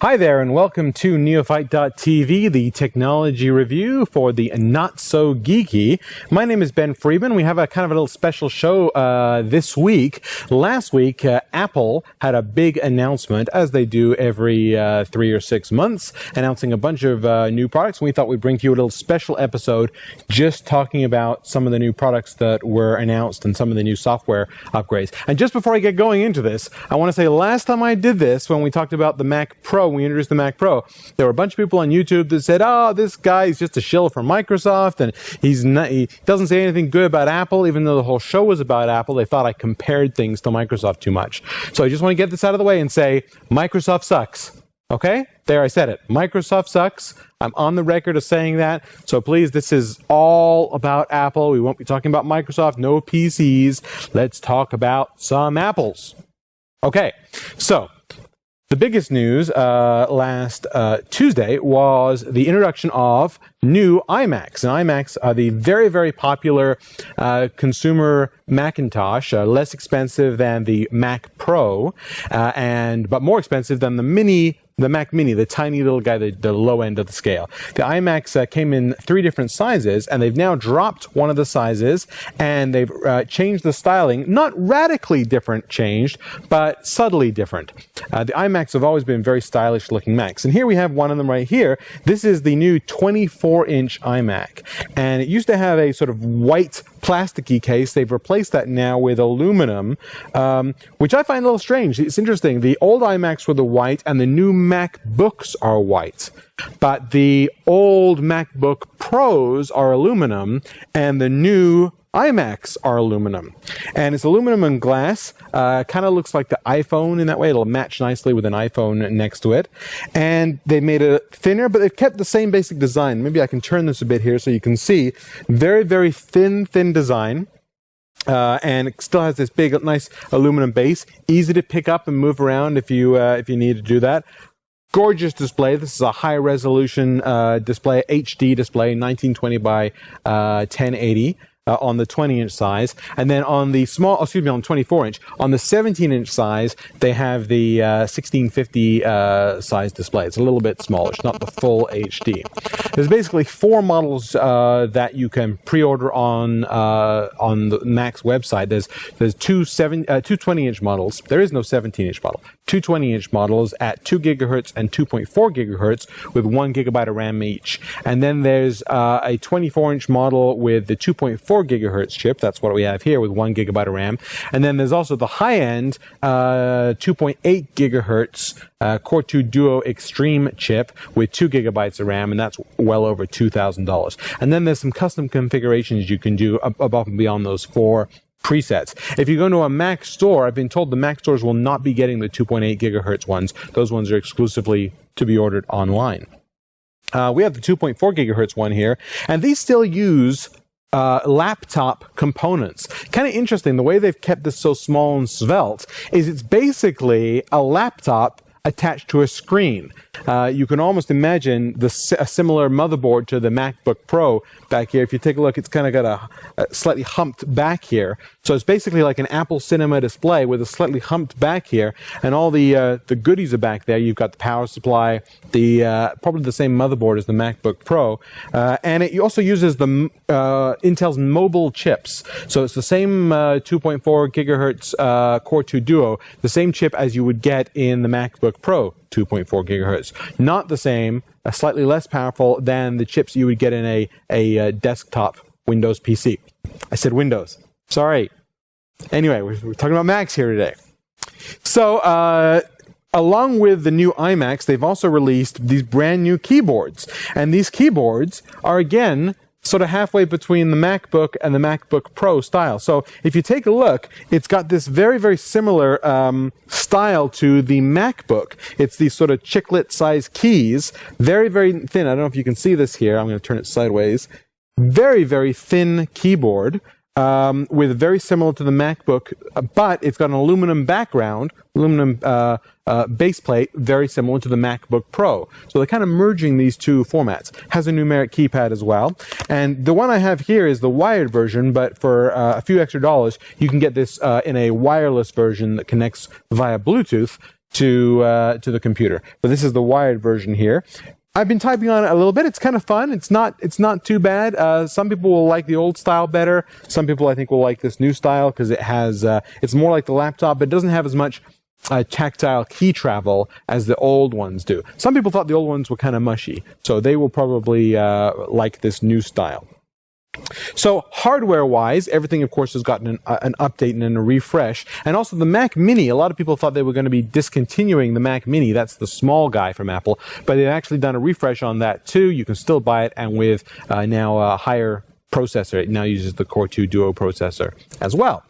Hi there, and welcome to Neophyte.tv, the technology review for the not-so-geeky. My name is Ben Friedman. We have a kind of a little special show this week. Last week, Apple had a big announcement, as they do every 3 or 6 months, announcing a bunch of new products. And we thought we'd bring to you a little special episode just talking about some of the new products that were announced and some of the new software upgrades. And just before I get going into this, I want to say last time I did this, when we talked about the Mac Pro, when we introduced the Mac Pro, there were a bunch of people on YouTube that said, oh, this guy is just a shill for Microsoft, and he doesn't say anything good about Apple, even though the whole show was about Apple. They thought I compared things to Microsoft too much. So I just want to get this out of the way and say, Microsoft sucks. Okay? There, I said it. Microsoft sucks. I'm on the record of saying that. So please, this is all about Apple. We won't be talking about Microsoft, no PCs. Let's talk about some apples. Okay, so the biggest news last Tuesday was the introduction of new iMacs. And iMacs are the very, very popular consumer Macintosh, less expensive than the Mac Pro, but more expensive than the Mac Mini, the tiny little guy, the low end of the scale. The iMacs came in 3 different sizes, and they've now dropped one of the sizes, and they've changed the styling. Not radically different changed, but subtly different. The iMacs have always been very stylish looking Macs, and here we have one of them right here. This is the new 24-inch iMac, and it used to have a sort of white plasticky case. They've replaced that now with aluminum, which I find a little strange. It's interesting. The old iMacs were the white, and the new MacBooks are white. But the old MacBook Pros are aluminum, and the new iMacs are aluminum. And it's aluminum and glass. Kind of looks like the iPhone in that way. It'll match nicely with an iPhone next to it. And they made it thinner, but they've kept the same basic design. Maybe I can turn this a bit here so you can see. Very, very thin design. And it still has this big, nice aluminum base. Easy to pick up and move around if you need to do that. Gorgeous display. This is a high-resolution display, HD display, 1920 by 1080. On the 20-inch size, and then on the on 24-inch, on the 17-inch size, they have the 1650 size display. It's a little bit smallish, not the full HD. There's basically 4 models that you can pre-order on the Mac's website. There's two 20-inch models. There is no 17-inch model. 2 20-inch models at 2 gigahertz and 2.4 gigahertz with 1 gigabyte of RAM each. And then there's a 24-inch model with the 2.4 gigahertz chip. That's what we have here with 1 gigabyte of RAM. And then there's also the high-end 2.8 gigahertz Core 2 Duo Extreme chip with 2 gigabytes of RAM, and that's well over $2,000. And then there's some custom configurations you can do above and beyond those 4 presets. If you go to a Mac store, I've been told the Mac stores will not be getting the 2.8 gigahertz ones. Those ones are exclusively to be ordered online. We have the 2.4 gigahertz one here, and these still use laptop components. Kind of interesting, the way they've kept this so small and svelte is it's basically a laptop attached to a screen. You can almost imagine a similar motherboard to the MacBook Pro back here. If you take a look, it's kind of got a slightly humped back here. So it's basically like an Apple Cinema display with a slightly humped back here, and all the goodies are back there. You've got the power supply, probably the same motherboard as the MacBook Pro, and it also uses the Intel's mobile chips. So it's the same 2.4 gigahertz Core 2 Duo, the same chip as you would get in the MacBook Pro 2.4 gigahertz. Not the same, slightly less powerful than the chips you would get in a desktop Windows PC. I said Windows. Sorry. Anyway, we're talking about Macs here today. So, along with the new iMacs, they've also released these brand new keyboards. And these keyboards are, again, sort of halfway between the MacBook and the MacBook Pro style. So if you take a look, it's got this very, very similar style to the MacBook. It's these sort of chiclet-sized keys, very, very thin. I don't know if you can see this here. I'm going to turn it sideways. Very, very thin keyboard. With very similar to the MacBook, but it's got an aluminum background, aluminum base plate, very similar to the MacBook Pro. So they're kind of merging these two formats. Has a numeric keypad as well. And the one I have here is the wired version, but for a few extra dollars, you can get this in a wireless version that connects via Bluetooth to the computer. But this is the wired version here. I've been typing on it a little bit. It's kind of fun. It's not too bad. Some people will like the old style better. Some people, I think, will like this new style because it has it's more like the laptop, but it doesn't have as much tactile key travel as the old ones do. Some people thought the old ones were kind of mushy, so they will probably like this new style. So hardware-wise, everything, of course, has gotten an update and a refresh. And also the Mac Mini, a lot of people thought they were going to be discontinuing the Mac Mini. That's the small guy from Apple. But they've actually done a refresh on that, too. You can still buy it, and with now a higher processor. It now uses the Core 2 Duo processor as well.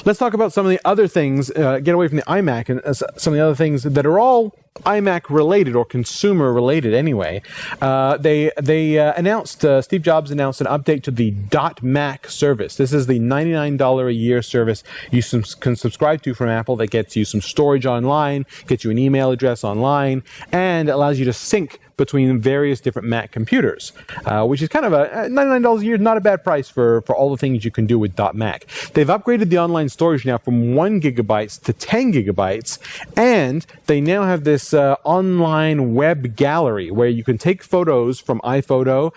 Let's talk about some of the other things, get away from the iMac, and some of the other things that are all iMac related or consumer related anyway. They announced, Steve Jobs announced an update to the .Mac service. This is the $99 a year service you can subscribe to from Apple that gets you some storage online, gets you an email address online, and allows you to sync between various different Mac computers, which is kind of a $99 a year, not a bad price for all the things you can do with .Mac. They've upgraded the online storage now from 1 gigabytes to 10 gigabytes, and they now have this online web gallery where you can take photos from iPhoto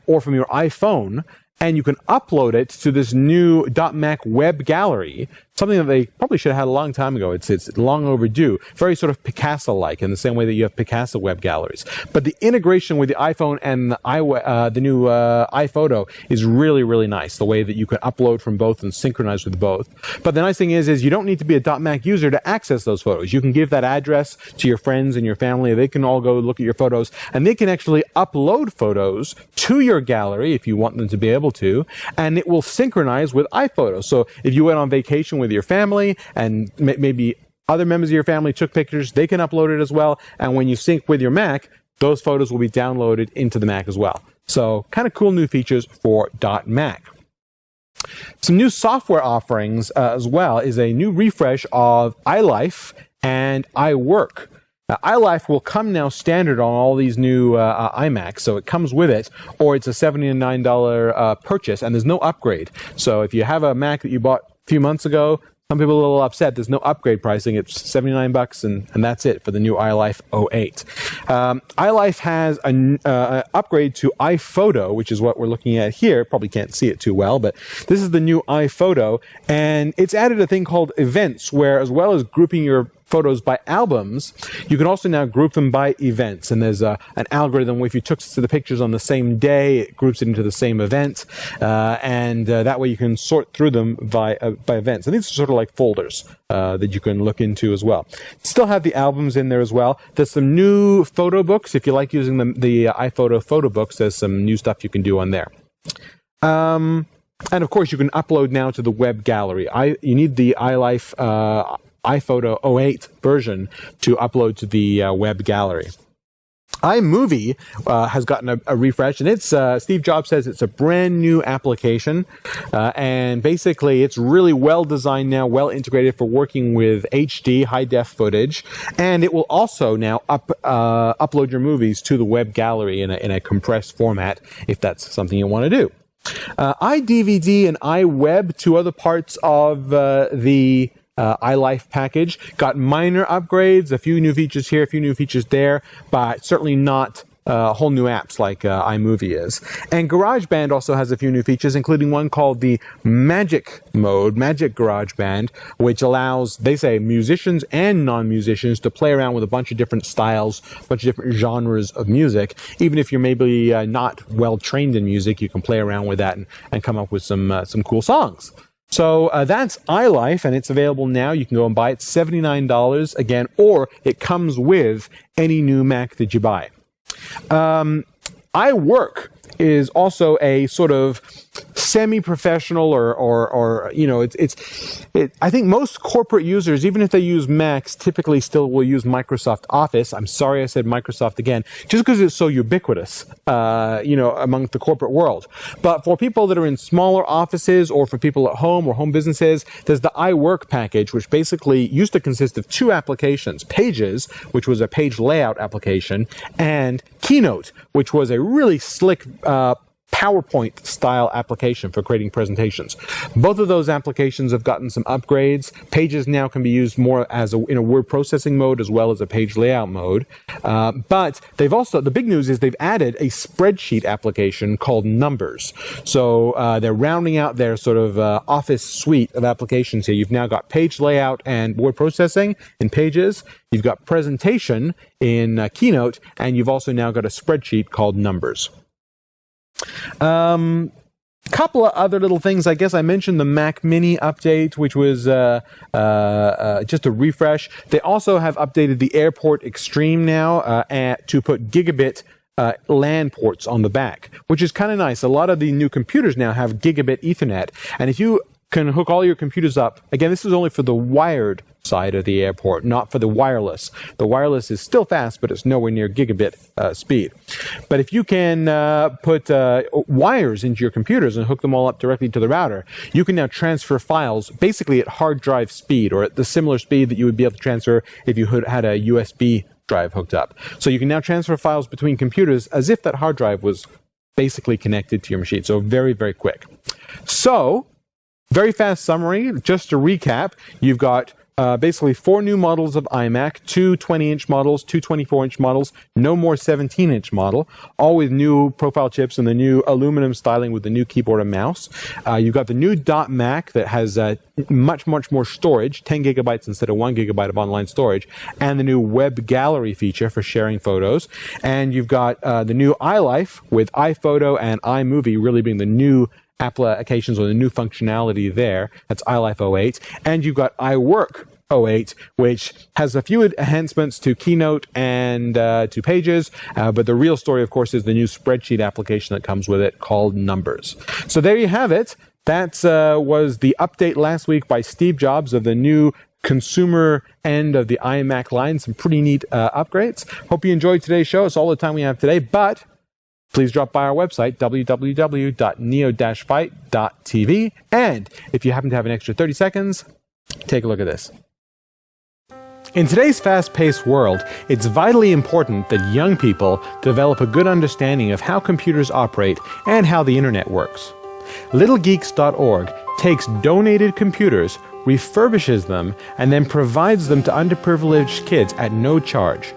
or from your iPhone, and you can upload it to this new .Mac web gallery, something that they probably should have had a long time ago. It's long overdue. Very sort of Picasso-like in the same way that you have Picasso web galleries. But the integration with the iPhone and the new iPhoto is really, really nice, the way that you can upload from both and synchronize with both. But the nice thing is you don't need to be a .Mac user to access those photos. You can give that address to your friends and your family. They can all go look at your photos, and they can actually upload photos to your gallery if you want them to be able to, and it will synchronize with iPhoto. So if you went on vacation with your family and maybe other members of your family took pictures, they can upload it as well. And when you sync with your Mac, those photos will be downloaded into the Mac as well. So kind of cool new features for .Mac. Some new software offerings as well is a new refresh of iLife and iWork. iLife will come now standard on all these new iMacs, so it comes with it, or it's a $79 purchase, and there's no upgrade. So if you have a Mac that you bought a few months ago, some people are a little upset. There's no upgrade pricing. It's $79, and that's it for the new iLife 08. iLife has an upgrade to iPhoto, which is what we're looking at here. Probably can't see it too well, but this is the new iPhoto, and it's added a thing called Events, where as well as grouping your photos by albums, you can also now group them by events. And there's an algorithm where if you took the pictures on the same day, it groups it into the same event, and that way you can sort through them by events. And these are sort of like folders that you can look into as well. Still have the albums in there as well. There's some new photo books. If you like using the iPhoto photo books, there's some new stuff you can do on there. And of course, you can upload now to the web gallery. You need the iLife iPhoto 08 version to upload to the web gallery. iMovie has gotten a refresh, and it's Steve Jobs says it's a brand new application, and basically it's really well designed now, well integrated for working with HD high def footage, and it will also now upload your movies to the web gallery in a compressed format if that's something you want to do. iDVD and iWeb, two other parts of the iLife package, got minor upgrades, a few new features here, a few new features there, but certainly not whole new apps like iMovie is. And GarageBand also has a few new features, including one called the Magic Mode, Magic GarageBand, which allows, they say, musicians and non-musicians to play around with a bunch of different styles, a bunch of different genres of music. Even if you're maybe not well trained in music, you can play around with that and come up with some cool songs. So that's iLife, and it's available now. You can go and buy it, $79 again, or it comes with any new Mac that you buy. iWork is also a sort of semi-professional or you know, I think most corporate users, even if they use Macs, typically still will use Microsoft Office. I'm sorry I said Microsoft again, just because it's so ubiquitous, you know, among the corporate world. But for people that are in smaller offices or for people at home or home businesses, there's the iWork package, which basically used to consist of two applications: Pages, which was a page layout application, and Keynote, which was a really slick PowerPoint style application for creating presentations. Both of those applications have gotten some upgrades. Pages now can be used more in a word processing mode as well as a page layout mode. But the big news is they've added a spreadsheet application called Numbers. So they're rounding out their sort of Office suite of applications here. You've now got page layout and word processing in Pages. You've got presentation in Keynote, and you've also now got a spreadsheet called Numbers. Couple of other little things. I guess I mentioned the Mac Mini update, which was just a refresh. They also have updated the Airport Extreme now to put gigabit LAN ports on the back, which is kind of nice. A lot of the new computers now have gigabit Ethernet, and if you can hook all your computers up, again, this is only for the wired side of the airport, not for the wireless. The wireless is still fast, but it's nowhere near gigabit speed. But if you can put wires into your computers and hook them all up directly to the router, you can now transfer files basically at hard drive speed, or at the similar speed that you would be able to transfer if you had a USB drive hooked up. So you can now transfer files between computers as if that hard drive was basically connected to your machine. So very, very quick. So, very fast summary. Just to recap, you've got basically 4 new models of iMac, 2 20-inch models, 2 24-inch models, no more 17-inch model, all with new profile chips and the new aluminum styling with the new keyboard and mouse. You've got the new .Mac that has much more storage, 10 gigabytes instead of 1 gigabyte of online storage, and the new web gallery feature for sharing photos. And you've got the new iLife with iPhoto and iMovie really being the new applications or the new functionality there. That's iLife 08. And you've got iWork 08, which has a few enhancements to Keynote and to Pages, but the real story, of course, is the new spreadsheet application that comes with it called Numbers. So there you have it. That was the update last week by Steve Jobs of the new consumer end of the iMac line. Some pretty neat upgrades. Hope you enjoyed today's show. It's all the time we have today, but please drop by our website, www.neo-fight.tv. And if you happen to have an extra 30 seconds, take a look at this. In today's fast-paced world, it's vitally important that young people develop a good understanding of how computers operate and how the internet works. LittleGeeks.org takes donated computers, refurbishes them, and then provides them to underprivileged kids at no charge.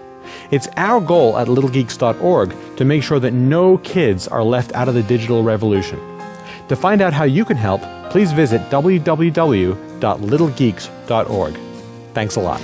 It's our goal at littlegeeks.org to make sure that no kids are left out of the digital revolution. To find out how you can help, please visit www.littlegeeks.org. Thanks a lot.